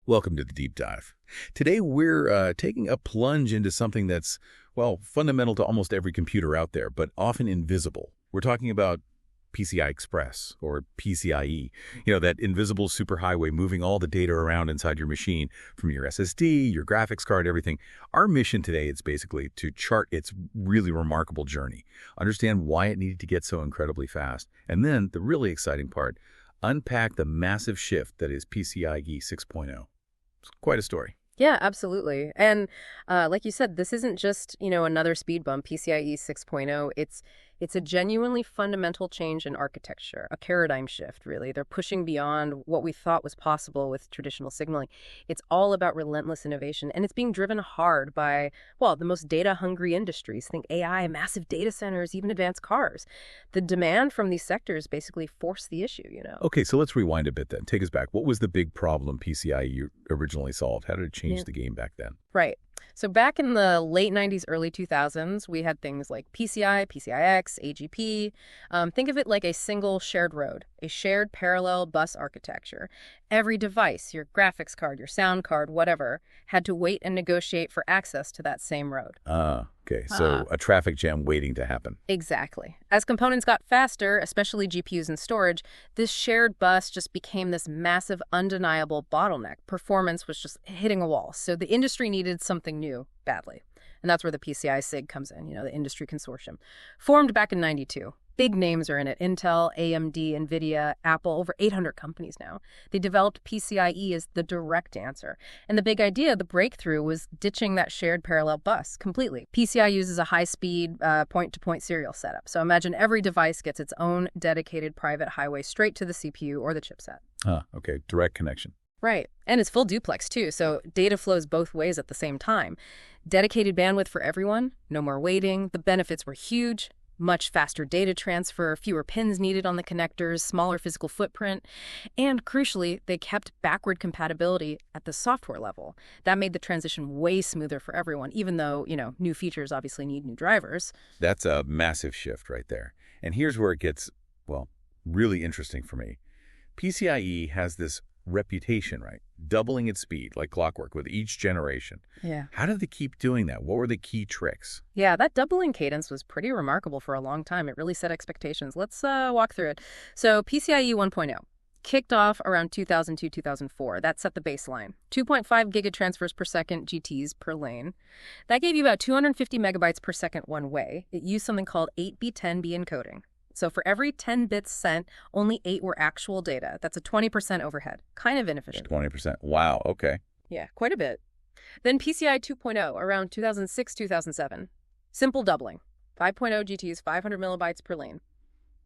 Welcome to the Deep Dive. Today we're taking a plunge into something that's, well, fundamental to almost every computer out there, but often invisible. We're talking about PCI Express, or PCIe, that invisible superhighway moving all the data around inside your machine, from your SSD, your graphics card, everything. Our mission today is basically to chart its really remarkable journey, understand why it needed to get so incredibly fast, and then, the really exciting part, unpack the massive shift that is PCIe 6.0. It's quite a story. Yeah, absolutely. And like you said, this isn't just, another speed bump, PCIe 6.0. It's a genuinely fundamental change in architecture, a paradigm shift, really. They're pushing beyond what we thought was possible with traditional signaling. It's all about relentless innovation, and it's being driven hard by, well, the most data-hungry industries. Think AI, massive data centers, even advanced cars. The demand from these sectors basically forced the issue. Okay, so let's rewind a bit then. Take us back. What was the big problem PCIe originally solved? How did it change the game back then? Right. So back in the late 90s, early 2000s, we had things like PCI, PCIX, AGP. Think of it like a single shared road, a shared parallel bus architecture. Every device, your graphics card, your sound card, whatever, had to wait and negotiate for access to that same road. Okay. So a traffic jam waiting to happen. Exactly. As components got faster, especially GPUs and storage, this shared bus just became this massive, undeniable bottleneck. Performance was just hitting a wall. So the industry needed something new badly. And that's where the PCI SIG comes in, the industry consortium. Formed back in '92. Big names are in it. Intel, AMD, NVIDIA, Apple, over 800 companies now. They developed PCIe as the direct answer. And the big idea, the breakthrough, was ditching that shared parallel bus completely. PCI uses a high-speed point-to-point serial setup. So imagine every device gets its own dedicated private highway straight to the CPU or the chipset. Okay. Direct connection. Right. And it's full duplex, too, so data flows both ways at the same time. Dedicated bandwidth for everyone, no more waiting. The benefits were huge. Much faster data transfer, fewer pins needed on the connectors, smaller physical footprint, and crucially, they kept backward compatibility at the software level. That made the transition way smoother for everyone, even though, new features obviously need new drivers. That's a massive shift right there. And here's where it gets, well, really interesting for me. PCIe has this reputation, right? Doubling its speed like clockwork with each generation. Yeah. How did they keep doing that? What were the key tricks? Yeah, that doubling cadence was pretty remarkable for a long time. It really set expectations. Let's walk through it. So PCIe 1.0 kicked off around 2002-2004. That set the baseline. 2.5 gigatransfers per second GTs per lane. That gave you about 250 megabytes per second one way. It used something called 8B10B encoding. So for every 10 bits sent, only 8 were actual data. That's a 20% overhead. Kind of inefficient. 20%. Wow. Okay. Yeah, quite a bit. Then PCI 2.0, around 2006-2007. Simple doubling. 5.0 GTs, 500 millibytes per lane.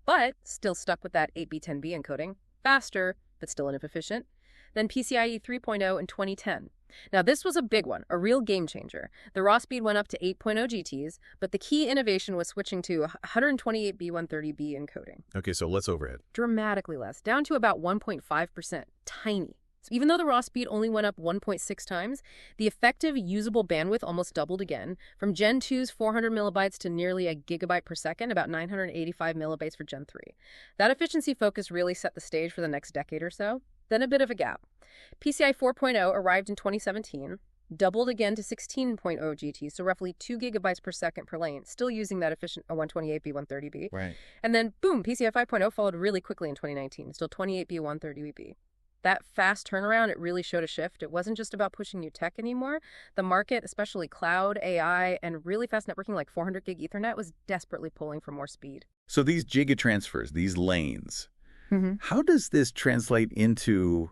But still stuck with that 8B10B encoding. Faster, but still inefficient. Then PCIe 3.0 in 2010. Now, this was a big one, a real game changer. The raw speed went up to 8.0 GTs, but the key innovation was switching to 128B 130B encoding. Okay, so less overhead. Dramatically less, down to about 1.5%. Tiny. So even though the raw speed only went up 1.6 times, the effective usable bandwidth almost doubled again, from Gen 2's 400 millibytes to nearly a gigabyte per second, about 985 millibytes for Gen 3. That efficiency focus really set the stage for the next decade or so. Then a bit of a gap. PCI 4.0 arrived in 2017, doubled again to 16.0 GT, so roughly 2 gigabytes per second per lane, still using that efficient 128B 130B. Right. And then, boom, PCI 5.0 followed really quickly in 2019, still 28B 130B. That fast turnaround, it really showed a shift. It wasn't just about pushing new tech anymore. The market, especially cloud, AI, and really fast networking like 400 gig Ethernet, was desperately pulling for more speed. So these gigatransfers, these lanes, how does this translate into,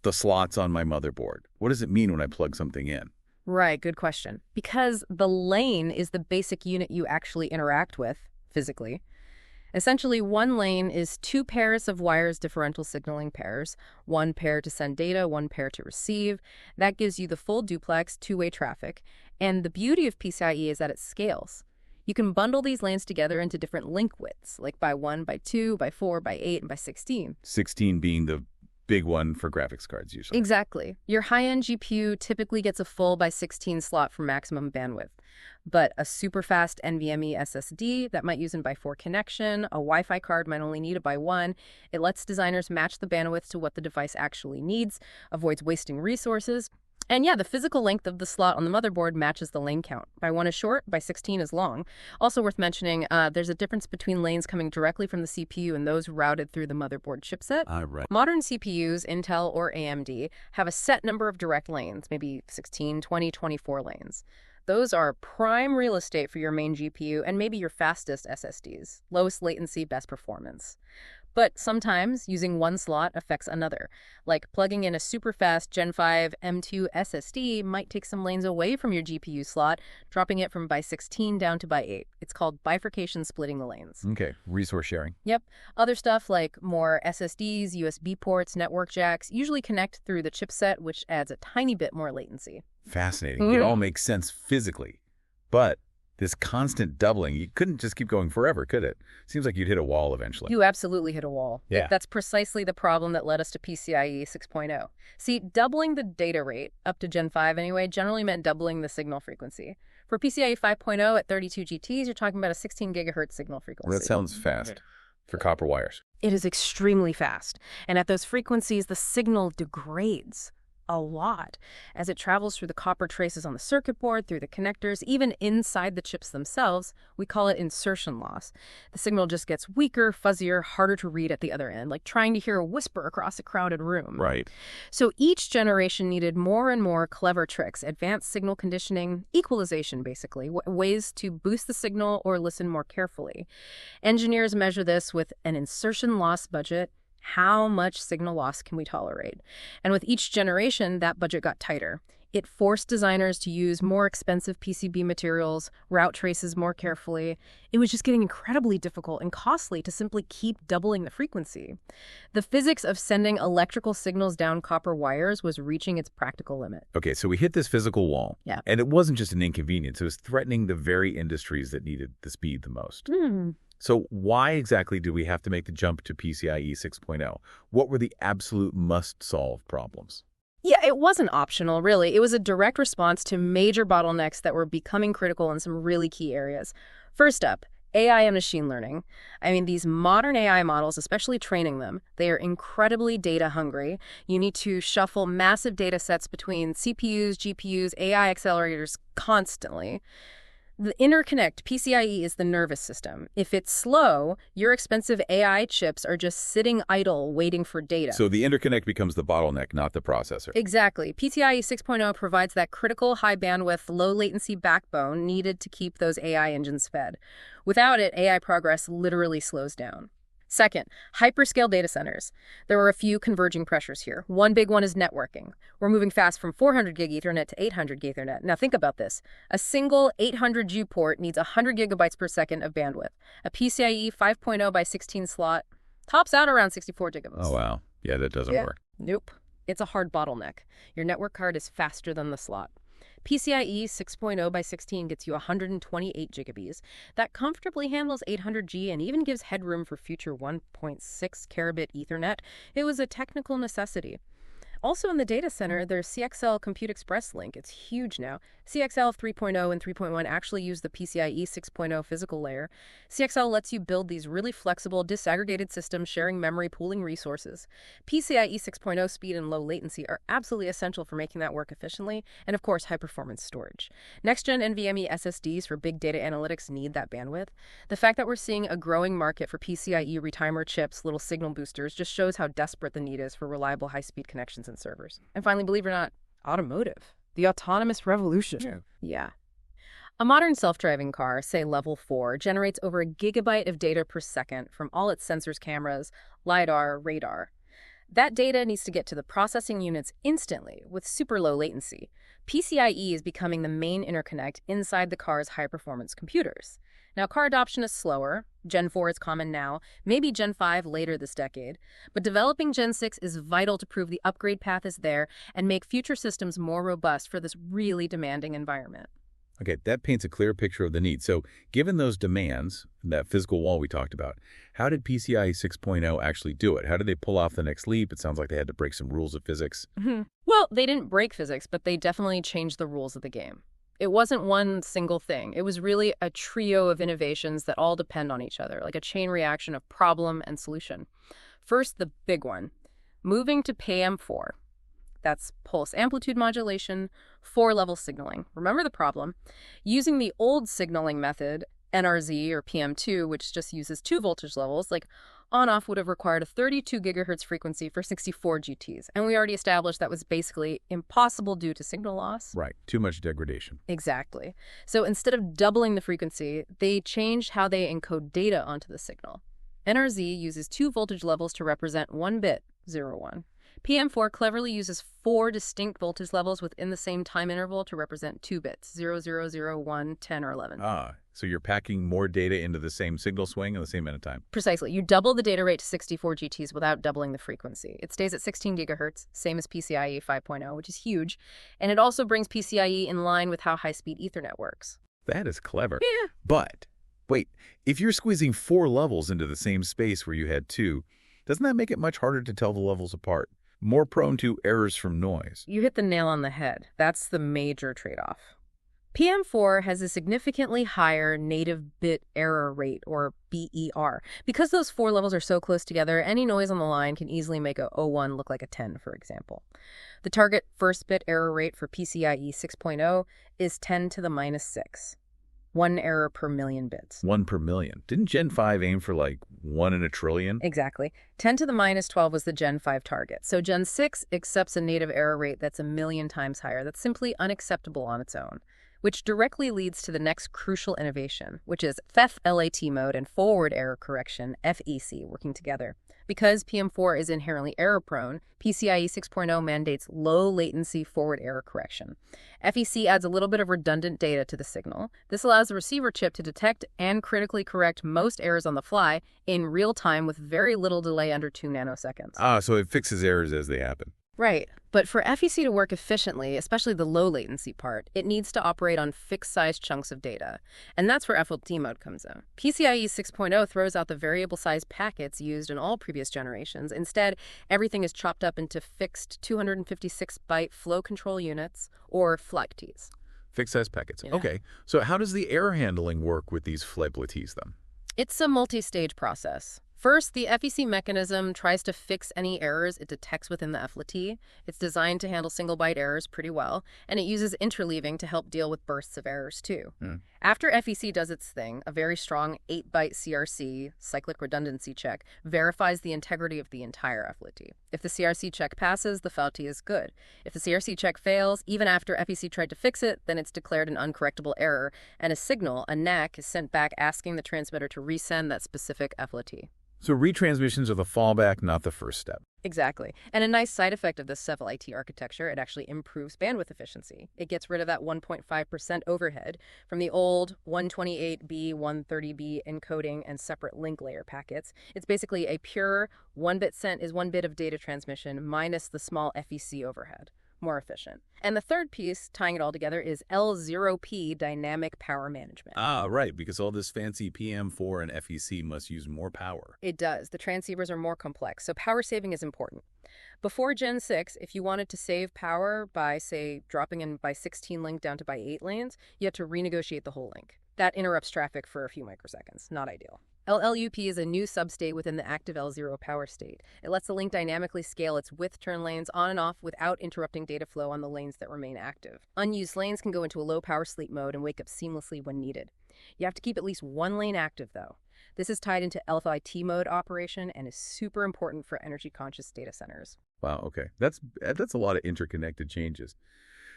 the slots on my motherboard? What does it mean when I plug something in? Right, good question. Because the lane is the basic unit you actually interact with physically. Essentially, one lane is 2 pairs of wires differential signaling pairs, 1 pair to send data, 1 pair to receive. That gives you the full duplex, two-way traffic. And the beauty of PCIe is that it scales. You can bundle these lanes together into different link widths, like by 1, by 2, by 4, by 8, and by 16. 16 being the big one for graphics cards usually. Exactly. Your high-end GPU typically gets a full by 16 slot for maximum bandwidth. But a super fast NVMe SSD that might use an x 4 connection, a Wi-Fi card might only need a x 1. It lets designers match the bandwidth to what the device actually needs, avoids wasting resources. And yeah, the physical length of the slot on the motherboard matches the lane count. By 1 is short, by 16 is long. Also worth mentioning, there's a difference between lanes coming directly from the CPU and those routed through the motherboard chipset. Right. Modern CPUs, Intel or AMD, have a set number of direct lanes, maybe 16, 20, 24 lanes. Those are prime real estate for your main GPU and maybe your fastest SSDs. Lowest latency, best performance. But sometimes using one slot affects another. Like plugging in a super fast Gen 5 M2 SSD might take some lanes away from your GPU slot, dropping it from by 16 down to by 8. It's called bifurcation splitting the lanes. Okay, resource sharing. Yep. Other stuff like more SSDs, USB ports, network jacks usually connect through the chipset, which adds a tiny bit more latency. Fascinating. It all makes sense physically. But this constant doubling, you couldn't just keep going forever, could it? Seems like you'd hit a wall eventually. You absolutely hit a wall. Yeah. That's precisely the problem that led us to PCIe 6.0. See, doubling the data rate, up to Gen 5 anyway, generally meant doubling the signal frequency. For PCIe 5.0 at 32 GTs, you're talking about a 16 gigahertz signal frequency. Well, that sounds fast for copper wires. It is extremely fast. And at those frequencies, the signal degrades a lot as it travels through the copper traces on the circuit board, through the connectors, even inside the chips themselves. We call it insertion loss. The signal just gets weaker, fuzzier, harder to read at the other end, like trying to hear a whisper across a crowded room. Right. So each generation needed more and more clever tricks, advanced signal conditioning, equalization basically, ways to boost the signal or listen more carefully. Engineers measure this with an insertion loss budget. How much signal loss can we tolerate? And with each generation, that budget got tighter. It forced designers to use more expensive PCB materials, route traces more carefully. It was just getting incredibly difficult and costly to simply keep doubling the frequency. The physics of sending electrical signals down copper wires was reaching its practical limit. Okay, so we hit this physical wall. Yeah. And it wasn't just an inconvenience. It was threatening the very industries that needed the speed the most. So why exactly did we have to make the jump to PCIe 6.0? What were the absolute must-solve problems? Yeah, it wasn't optional, really. It was a direct response to major bottlenecks that were becoming critical in some really key areas. First up, AI and machine learning. I mean, these modern AI models, especially training them, they are incredibly data hungry. You need to shuffle massive data sets between CPUs, GPUs, AI accelerators constantly. The interconnect, PCIe, is the nervous system. If it's slow, your expensive AI chips are just sitting idle waiting for data. So the interconnect becomes the bottleneck, not the processor. Exactly. PCIe 6.0 provides that critical high bandwidth, low latency backbone needed to keep those AI engines fed. Without it, AI progress literally slows down. Second, hyperscale data centers. There are a few converging pressures here. One big one is networking. We're moving fast from 400 gig Ethernet to 800 gig Ethernet. Now think about this. A single 800G port needs 100 gigabytes per second of bandwidth. A PCIe 5.0 by 16 slot tops out around 64 gigabits. Oh, wow. Yeah, that doesn't work. Nope. It's a hard bottleneck. Your network card is faster than the slot. PCIe 6.0 by 16 gets you 128 gigabits. That comfortably handles 800G and even gives headroom for future 1.6 terabit Ethernet. It was a technical necessity. Also in the data center, there's CXL Compute Express Link. It's huge now. CXL 3.0 and 3.1 actually use the PCIe 6.0 physical layer. CXL lets you build these really flexible, disaggregated systems sharing memory, pooling resources. PCIe 6.0 speed and low latency are absolutely essential for making that work efficiently, and of course, high-performance storage. Next-gen NVMe SSDs for big data analytics need that bandwidth. The fact that we're seeing a growing market for PCIe retimer chips, little signal boosters, just shows how desperate the need is for reliable high-speed connections and servers. And finally, believe it or not, automotive. The autonomous revolution. Yeah. A modern self-driving car, say level 4, generates over a gigabyte of data per second from all its sensors, cameras, LiDAR, radar. That data needs to get to the processing units instantly with super low latency. PCIe is becoming the main interconnect inside the car's high-performance computers. Now, car adoption is slower. Gen 4 is common now, maybe Gen 5 later this decade. But developing Gen 6 is vital to prove the upgrade path is there and make future systems more robust for this really demanding environment. Okay, that paints a clear picture of the need. So given those demands, that physical wall we talked about, how did PCIe 6.0 actually do it? How did they pull off the next leap? It sounds like they had to break some rules of physics. Well, they didn't break physics, but they definitely changed the rules of the game. It wasn't one single thing. It was really a trio of innovations that all depend on each other, like a chain reaction of problem and solution. First, the big one, moving to PAM4. That's pulse amplitude modulation, 4-level signaling. Remember the problem? Using the old signaling method, NRZ or PM2, which just uses 2 voltage levels, like on-off would have required a 32 gigahertz frequency for 64 GTs. And we already established that was basically impossible due to signal loss. Right, too much degradation. Exactly. So instead of doubling the frequency, they changed how they encode data onto the signal. NRZ uses 2 voltage levels to represent 1 bit, 0, 1. PM4 cleverly uses 4 distinct voltage levels within the same time interval to represent 2 bits, 0, 0, 0, 1, 10, or 11. So you're packing more data into the same signal swing in the same amount of time. Precisely. You double the data rate to 64 GTs without doubling the frequency. It stays at 16 gigahertz, same as PCIe 5.0, which is huge. And it also brings PCIe in line with how high-speed Ethernet works. That is clever. Yeah. But, wait, if you're squeezing 4 levels into the same space where you had 2, doesn't that make it much harder to tell the levels apart? More prone to errors from noise? You hit the nail on the head. That's the major trade-off. PM4 has a significantly higher native bit error rate, or BER. Because those 4 levels are so close together, any noise on the line can easily make a 01 look like a 10, for example. The target first bit error rate for PCIe 6.0 is 10 to the minus 6. 1 error per million bits. 1 per million. Didn't Gen 5 aim for like 1 in a trillion? Exactly. 10 to the minus 12 was the Gen 5 target. So Gen 6 accepts a native error rate that's 1,000,000 times higher. That's simply unacceptable on its own, which directly leads to the next crucial innovation, which is FEF LAT mode and forward error correction, FEC, working together. Because PM4 is inherently error-prone, PCIe 6.0 mandates low-latency forward error correction. FEC adds a little bit of redundant data to the signal. This allows the receiver chip to detect and critically correct most errors on the fly in real time with very little delay, under 2 nanoseconds. So it fixes errors as they happen. Right. But for FEC to work efficiently, especially the low latency part, it needs to operate on fixed-size chunks of data. And that's where FLT mode comes in. PCIe 6.0 throws out the variable-size packets used in all previous generations. Instead, everything is chopped up into fixed 256-byte flow control units, or FLACTs. Fixed-size packets. Yeah. Okay. So how does the error handling work with these FLATs then? It's a multi-stage process. First, the FEC mechanism tries to fix any errors it detects within the FLT. It's designed to handle single-byte errors pretty well, and it uses interleaving to help deal with bursts of errors, too. After FEC does its thing, a very strong 8-byte CRC, cyclic redundancy check, verifies the integrity of the entire FLT. If the CRC check passes, the FLT is good. If the CRC check fails, even after FEC tried to fix it, then it's declared an uncorrectable error, and a signal, a NAC, is sent back asking the transmitter to resend that specific FLT. So retransmissions are the fallback, not the first step. Exactly. And a nice side effect of this CEVL-IT architecture, it actually improves bandwidth efficiency. It gets rid of that 1.5% overhead from the old 128B, 130B encoding and separate link layer packets. It's basically a pure 1 bit sent is 1 bit of data transmission minus the small FEC overhead. More efficient. And the third piece, tying it all together, is L0P, dynamic power management. Right, because all this fancy PM4 and FEC must use more power. It does. The transceivers are more complex, so power saving is important. Before Gen 6, if you wanted to save power by, say, dropping in by 16 link down to by 8 lanes, you had to renegotiate the whole link. That interrupts traffic for a few microseconds. Not ideal. LLUP is a new substate within the active L0 power state. It lets the link dynamically scale its width turn lanes on and off without interrupting data flow on the lanes that remain active. Unused lanes can go into a low power sleep mode and wake up seamlessly when needed. You have to keep at least 1 lane active, though. This is tied into LFIT mode operation and is super important for energy-conscious data centers. Wow, okay. That's a lot of interconnected changes.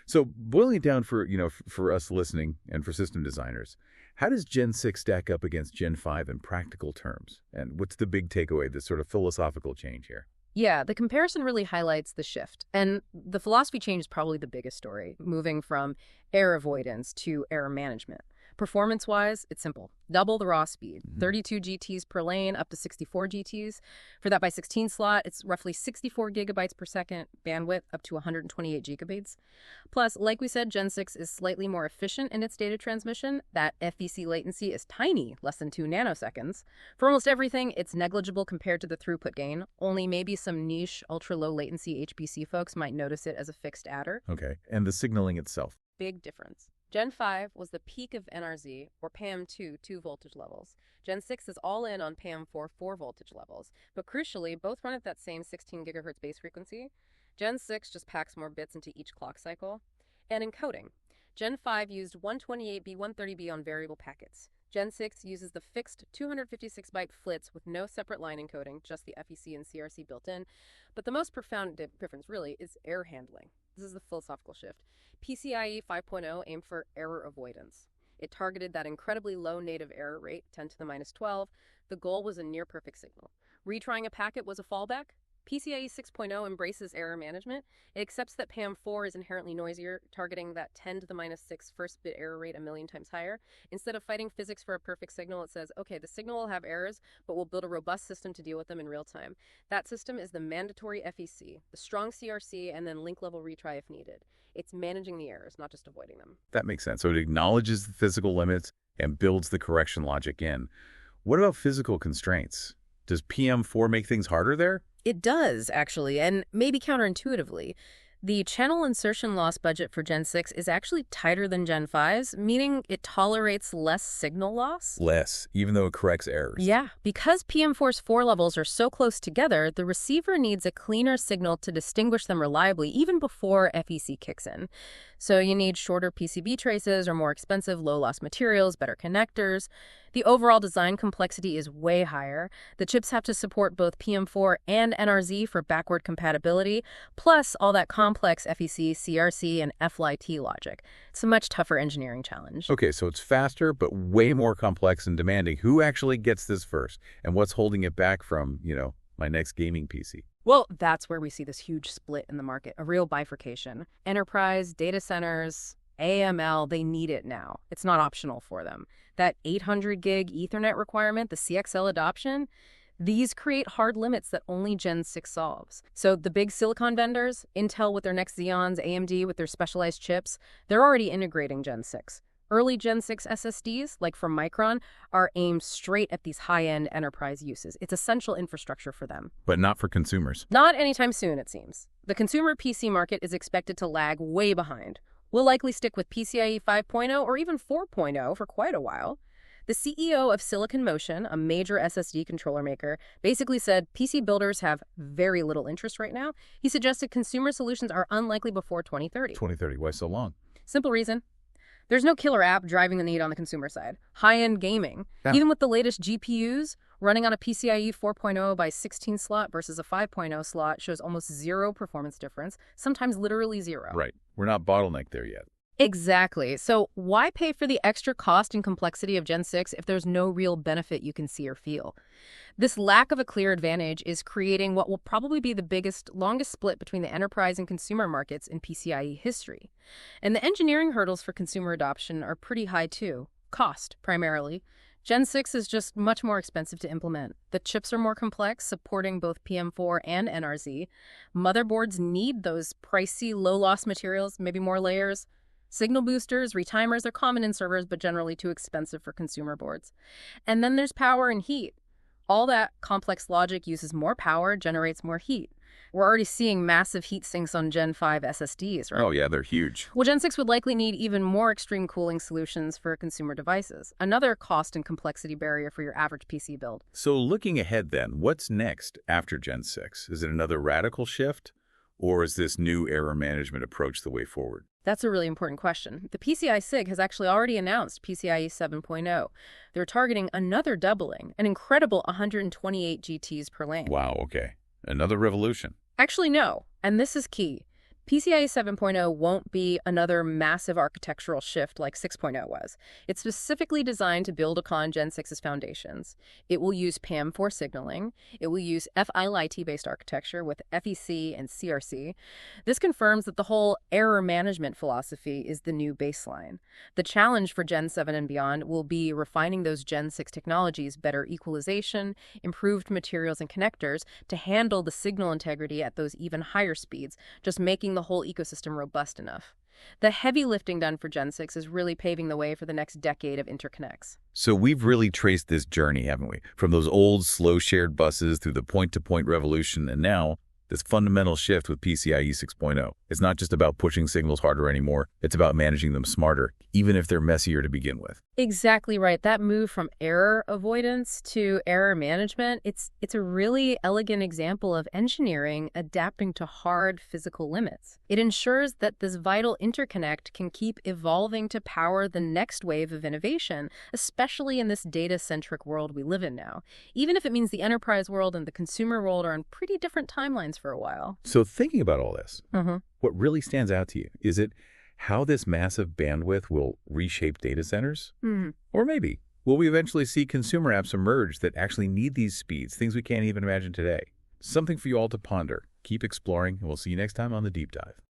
So boiling it down for us listening and for system designers, how does Gen 6 stack up against Gen 5 in practical terms? And what's the big takeaway, this sort of philosophical change here? Yeah, the comparison really highlights the shift. And the philosophy change is probably the biggest story, moving from error avoidance to error management. Performance-wise, it's simple. Double the raw speed, 32 GTs per lane up to 64 GTs. For that by 16 slot, it's roughly 64 gigabytes per second, bandwidth up to 128 gigabytes. Plus, like we said, Gen 6 is slightly more efficient in its data transmission. That FEC latency is tiny, less than 2 nanoseconds. For almost everything, it's negligible compared to the throughput gain. Only maybe some niche, ultra-low latency HPC folks might notice it as a fixed adder. Okay, and the signaling itself? Big difference. Gen 5 was the peak of NRZ, or PAM2, 2 voltage levels. Gen 6 is all in on PAM4, 4 voltage levels. But crucially, both run at that same 16 gigahertz base frequency. Gen 6 just packs more bits into each clock cycle. And encoding. Gen 5 used 128B, 130B on variable packets. Gen 6 uses the fixed 256-byte flits with no separate line encoding, just the FEC and CRC built in. But the most profound difference, really, is error handling. This is the philosophical shift. PCIe 5.0 aimed for error avoidance. It targeted that incredibly low native error rate, 10 to the minus 12. The goal was a near-perfect signal. Retrying a packet was a fallback. PCIe 6.0 embraces error management. It accepts that PAM4 is inherently noisier, targeting that 10 to the minus 6 first bit error rate a million times higher. Instead of fighting physics for a perfect signal, it says, okay, the signal will have errors, but we'll build a robust system to deal with them in real time. That system is the mandatory FEC, the strong CRC, and then link-level retry if needed. It's managing the errors, not just avoiding them. That makes sense. So it acknowledges the physical limits and builds the correction logic in. What about physical constraints? Does PM4 make things harder there? It does, actually, and maybe counterintuitively. The channel insertion loss budget for Gen 6 is actually tighter than Gen 5's, meaning it tolerates less signal loss. Less, even though it corrects errors. Yeah, because PM4's 4 levels are so close together, the receiver needs a cleaner signal to distinguish them reliably, even before FEC kicks in. So you need shorter PCB traces or more expensive low-loss materials, better connectors. The overall design complexity is way higher. The chips have to support both PM4 and NRZ for backward compatibility, plus all that complex FEC, CRC, and FLIT logic. It's a much tougher engineering challenge. Okay, so it's faster, but way more complex and demanding. Who actually gets this first? And what's holding it back from, my next gaming PC? Well, that's where we see this huge split in the market, a real bifurcation. Enterprise, data centers, AML, they need it now. It's not optional for them. That 800 gig Ethernet requirement, the CXL adoption, these create hard limits that only Gen 6 solves. So the big silicon vendors, Intel with their next Xeons, AMD with their specialized chips, they're already integrating Gen 6. Early Gen 6 SSDs, like from Micron, are aimed straight at these high-end enterprise uses. It's essential infrastructure for them. But not for consumers. Not anytime soon, it seems. The consumer PC market is expected to lag way behind. We'll likely stick with PCIe 5.0 or even 4.0 for quite a while. The CEO of Silicon Motion, a major SSD controller maker, basically said PC builders have very little interest right now. He suggested consumer solutions are unlikely before 2030. 2030, why so long? Simple reason. There's no killer app driving the need on the consumer side. High-end gaming. Yeah. Even with the latest GPUs, running on a PCIe 4.0 by 16 slot versus a 5.0 slot shows almost zero performance difference, sometimes literally zero. Right. We're not bottlenecked there yet. Exactly. So why pay for the extra cost and complexity of Gen 6 if there's no real benefit you can see or feel? This lack of a clear advantage is creating what will probably be the biggest, longest split between the enterprise and consumer markets in PCIe history. And the engineering hurdles for consumer adoption are pretty high too. Cost, primarily. Gen 6 is just much more expensive to implement. The chips are more complex, supporting both PM4 and NRZ. Motherboards need those pricey, low-loss materials, maybe more layers. Signal boosters, retimers are common in servers, but generally too expensive for consumer boards. And then there's power and heat. All that complex logic uses more power, generates more heat. We're already seeing massive heat sinks on Gen 5 SSDs, right? Oh, yeah, they're huge. Well, Gen 6 would likely need even more extreme cooling solutions for consumer devices. Another cost and complexity barrier for your average PC build. So looking ahead then, what's next after Gen 6? Is it another radical shift? Or is this new error management approach the way forward? That's a really important question. The PCI SIG has actually already announced PCIe 7.0. They're targeting another doubling, an incredible 128 GTs per lane. Wow, okay. Another revolution. Actually, no. And this is key. PCIe 7.0 won't be another massive architectural shift like 6.0 was. It's specifically designed to build upon Gen 6's foundations. It will use PAM4 signaling. It will use FILIT-based architecture with FEC and CRC. This confirms that the whole error management philosophy is the new baseline. The challenge for Gen 7 and beyond will be refining those Gen 6 technologies, better equalization, improved materials and connectors to handle the signal integrity at those even higher speeds, just making the whole ecosystem robust enough. The heavy lifting done for Gen 6 is really paving the way for the next decade of interconnects. So we've really traced this journey, haven't we? From those old, slow shared buses through the point-to-point revolution, and now this fundamental shift with PCIe 6.0. It's not just about pushing signals harder anymore. It's about managing them smarter, even if they're messier to begin with. Exactly right. That move from error avoidance to error management, it's a really elegant example of engineering adapting to hard physical limits. It ensures that this vital interconnect can keep evolving to power the next wave of innovation, especially in this data-centric world we live in now, even if it means the enterprise world and the consumer world are on pretty different timelines for a while. So thinking about all this, what really stands out to you? Is it how this massive bandwidth will reshape data centers? Or maybe, will we eventually see consumer apps emerge that actually need these speeds, things we can't even imagine today? Something for you all to ponder. Keep exploring, and we'll see you next time on The Deep Dive.